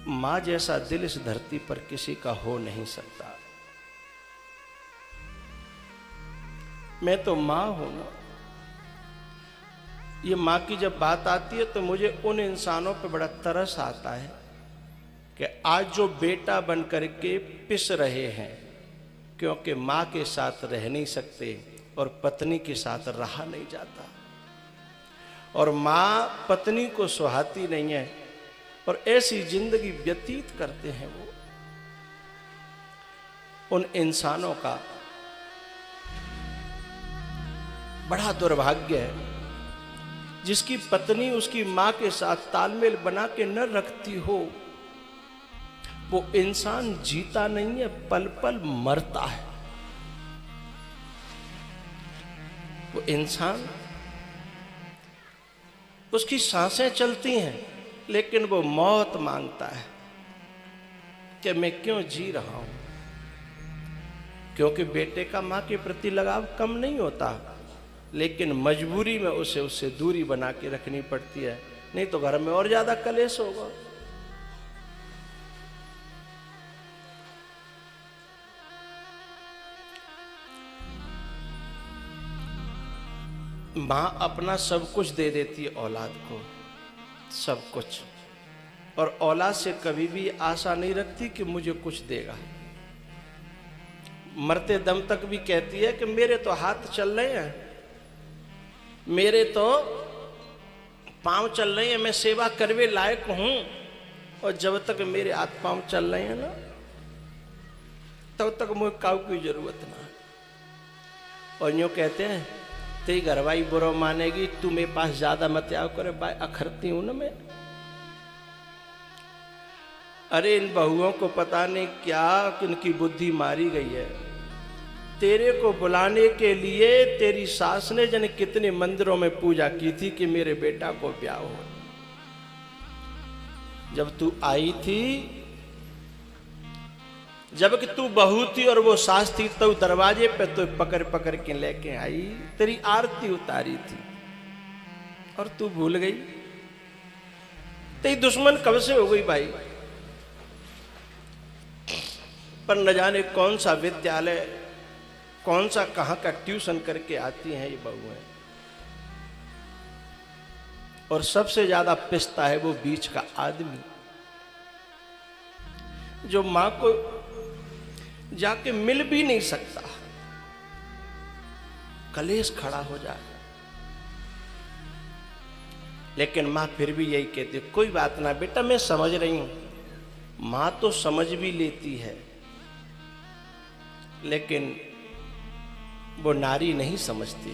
मां जैसा दिल इस धरती पर किसी का हो नहीं सकता। मैं तो मां हूं ना। ये मां की जब बात आती है तो मुझे उन इंसानों पे बड़ा तरस आता है कि आज जो बेटा बन करके पिस रहे हैं क्योंकि मां के साथ रह नहीं सकते और पत्नी के साथ रहा नहीं जाता, और मां पत्नी को सुहाती नहीं है और ऐसी जिंदगी व्यतीत करते हैं वो। उन इंसानों का बड़ा दुर्भाग्य है जिसकी पत्नी उसकी मां के साथ तालमेल बना के न रखती हो। वो इंसान जीता नहीं है, पल पल मरता है। वो इंसान, उसकी सांसें चलती हैं लेकिन वो मौत मांगता है कि मैं क्यों जी रहा हूं। क्योंकि बेटे का मां के प्रति लगाव कम नहीं होता, लेकिन मजबूरी में उसे उससे दूरी बना के रखनी पड़ती है, नहीं तो घर में और ज्यादा कलेश होगा। मां अपना सब कुछ दे देती है औलाद को, सब कुछ, और औलाद से कभी भी आशा नहीं रखती कि मुझे कुछ देगा। मरते दम तक भी कहती है कि मेरे तो हाथ चल रहे हैं, मेरे तो पांव चल रहे हैं, मैं सेवा करवे लायक हूं, और जब तक मेरे हाथ पांव चल रहे हैं ना तब तक मुझे काऊ की जरूरत ना। और यूं कहते हैं तेरी घरवाई बुरा मानेगी, तू मेरे पास ज्यादा मत आओ करे, बाय अखरती हूं ना मैं। अरे इन बहुओं को पता नहीं क्या इनकी बुद्धि मारी गई है। तेरे को बुलाने के लिए तेरी सास ने जाने कितने मंदिरों में पूजा की थी कि मेरे बेटा को ब्याह हो। जब तू आई थी, जबकि तू बहू थी और वो सास थी, तो दरवाजे पे तो पकड़ पकड़ के लेके आई, तेरी आरती उतारी थी और तू भूल गई। तेरी दुश्मन कब से हो गई भाई? पर न जाने कौन सा विद्यालय, कौन सा कहां का ट्यूशन करके आती हैं ये बहुएं। और सबसे ज्यादा पिसता है वो बीच का आदमी जो मां को जाके मिल भी नहीं सकता, कलेश खड़ा हो जाए। लेकिन मां फिर भी यही कहती, कोई बात ना बेटा, मैं समझ रही हूं। मां तो समझ भी लेती है, लेकिन वो नारी नहीं समझती।